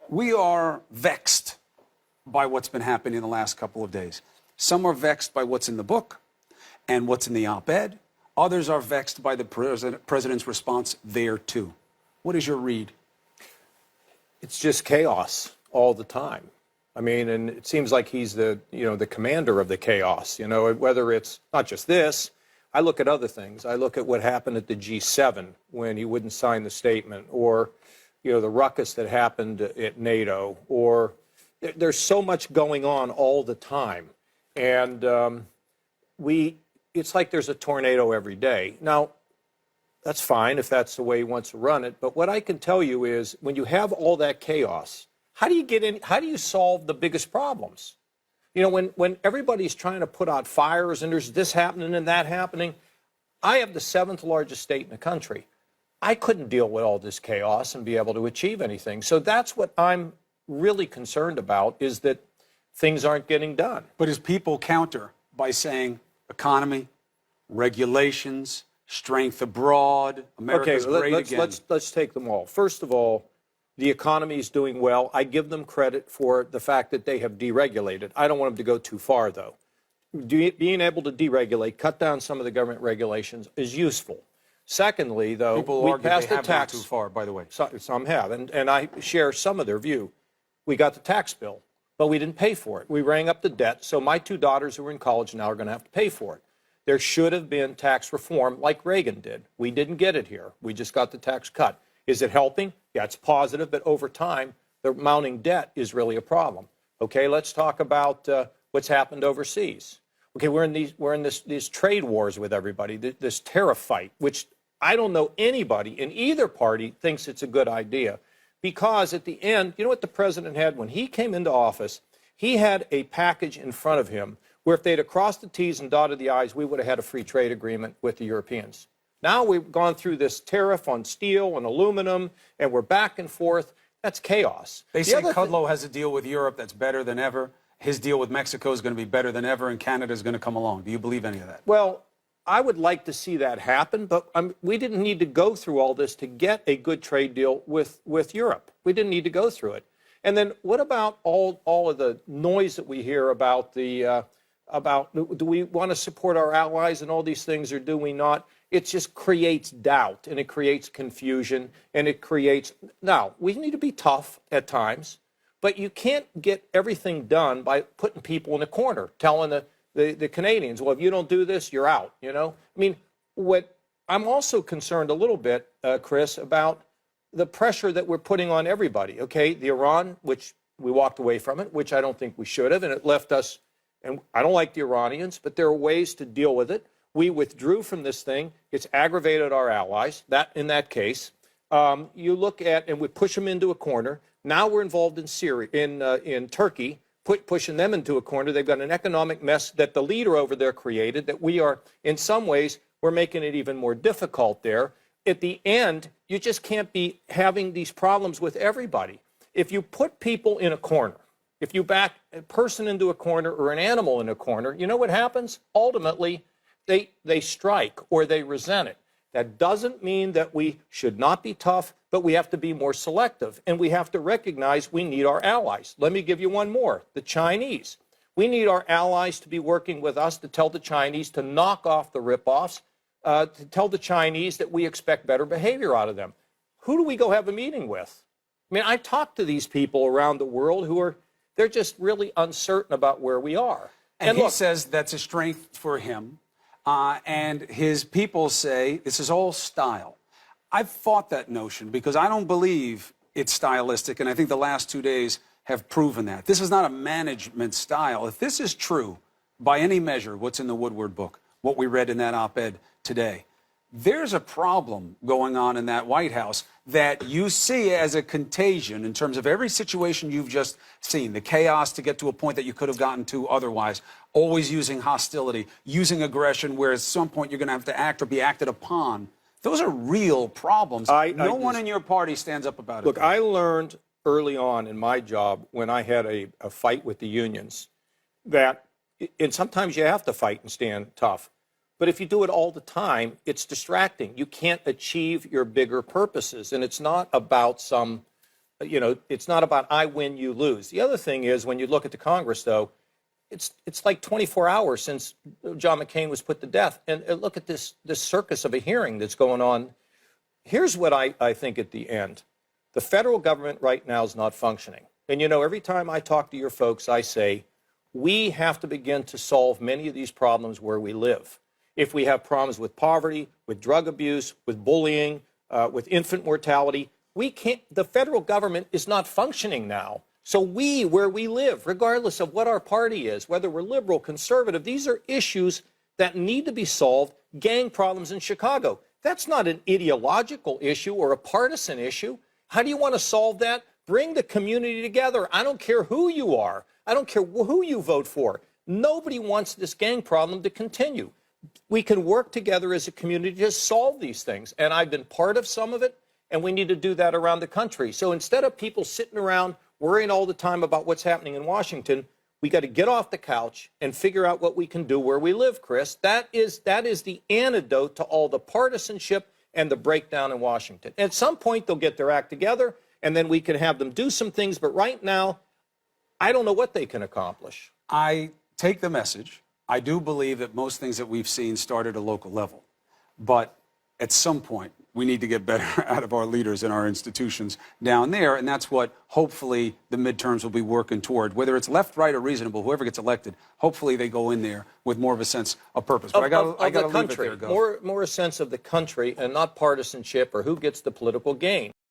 We are vexed by what's been happening in the last couple of days. Some are vexed by what's in the book and what's in the op-ed. Others are vexed by the president's response there, too. What is your read? It's just chaos all the time. I mean, and it seems like he's the commander of the chaos, whether it's not just this. I look at other things. I look at what happened at the G7 when he wouldn't sign the statement, or, the ruckus that happened at NATO, or there's so much going on all the time. And it's like there's a tornado every day. Now, that's fine if that's the way he wants to run it. But what I can tell you is when you have all that chaos, how do you solve the biggest problems? When everybody's trying to put out fires and there's this happening and that happening, I have the 7th largest state in the country. I couldn't deal with all this chaos and be able to achieve anything. So that's what I'm really concerned about, is that things aren't getting done. But his people counter by saying economy, regulations, strength abroad, America's great again. Let's take them all. First of all, the economy is doing well. I give them credit for the fact that they have deregulated. I don't want them to go too far, though. Being able to deregulate, cut down some of the government regulations is useful. Secondly, though, people we argue passed they a have tax. gone too far, by the way. Some have, and I share some of their view. We got the tax bill, but we didn't pay for it. We rang up the debt, so my 2 daughters who are in college now are going to have to pay for it. There should have been tax reform like Reagan did. We didn't get it here. We just got the tax cut. Is it helping? Yeah, it's positive, but over time, the mounting debt is really a problem. Okay, let's talk about what's happened overseas. Okay, we're in these trade wars with everybody, this tariff fight, which I don't know anybody in either party thinks it's a good idea, because at the end, you know what the president had when he came into office? He had a package in front of him where if they'd have crossed the T's and dotted the I's, we would have had a free trade agreement with the Europeans. Now we've gone through this tariff on steel and aluminum, and we're back and forth. That's chaos. They say Kudlow has a deal with Europe that's better than ever. His deal with Mexico is going to be better than ever, and Canada is going to come along. Do you believe any of that? Well, I would like to see that happen, but we didn't need to go through all this to get a good trade deal with Europe. We didn't need to go through it. And then what about all of the noise that we hear about do we want to support our allies and all these things, or do we not? It just creates doubt, and it creates confusion, and it creates... Now, we need to be tough at times, but you can't get everything done by putting people in a corner, telling the Canadians, well, if you don't do this, you're out, I mean, what I'm also concerned a little bit, Chris, about the pressure that we're putting on everybody, okay? The Iran, which we walked away from it, which I don't think we should have, and it left us, and I don't like the Iranians, but there are ways to deal with it. We withdrew from this thing. It's aggravated our allies, in that case. You look at, and we push them into a corner. Now we're involved in Syria, in Turkey, pushing them into a corner. They've got an economic mess that the leader over there created, that we are, in some ways, we're making it even more difficult there. At the end, you just can't be having these problems with everybody. If you put people in a corner, if you back a person into a corner or an animal in a corner, you know what happens? Ultimately, they strike or they resent it. That doesn't mean that we should not be tough, but we have to be more selective, and we have to recognize we need our allies. Let me give you one more, the Chinese. We need our allies to be working with us to tell the Chinese to knock off the ripoffs, to tell the Chinese that we expect better behavior out of them. Who do we go have a meeting with? I mean, I talk to these people around the world they're just really uncertain about where we are. And he says that's a strength for him. And his people say this is all style. I've fought that notion because I don't believe it's stylistic, and I think the last 2 days have proven that. This is not a management style. If this is true, by any measure, what's in the Woodward book, what we read in that op-ed today, there's a problem going on in that White House that you see as a contagion in terms of every situation you've just seen, the chaos to get to a point that you could have gotten to otherwise, always using hostility, using aggression, where at some point you're going to have to act or be acted upon. Those are real problems. No one in your party stands up about it. Look, I learned early on in my job when I had a fight with the unions that, and sometimes you have to fight and stand tough, but if you do it all the time, it's distracting. You can't achieve your bigger purposes, and it's not about some you know, it's not about I win, you lose. The other thing is when you look at the Congress, though, it's like 24 hours since John McCain was put to death. And look at this circus of a hearing that's going on. Here's what I think at the end. The federal government right now is not functioning. And, you know, every time I talk to your folks, I say, we have to begin to solve many of these problems where we live. If we have problems with poverty, with drug abuse, with bullying, with infant mortality, we can't, the federal government is not functioning now. So we, where we live, regardless of what our party is, whether we're liberal, conservative, these are issues that need to be solved. Gang problems in Chicago. That's not an ideological issue or a partisan issue. How do you want to solve that? Bring the community together. I don't care who you are. I don't care who you vote for. Nobody wants this gang problem to continue. We can work together as a community to solve these things. And I've been part of some of it, and we need to do that around the country. So instead of people sitting around worrying all the time about what's happening in Washington, we got to get off the couch and figure out what we can do where we live, Chris. That is the antidote to all the partisanship and the breakdown in Washington. At some point, they'll get their act together, and then we can have them do some things. But right now, I don't know what they can accomplish. I take the message. I do believe that most things that we've seen start at a local level. But at some point, we need to get better out of our leaders and our institutions down there, and that's what hopefully the midterms will be working toward. Whether it's left, right, or reasonable, whoever gets elected, hopefully they go in there with more of a sense of purpose. But I got to leave it there, Go. More a sense of the country and not partisanship or who gets the political gain.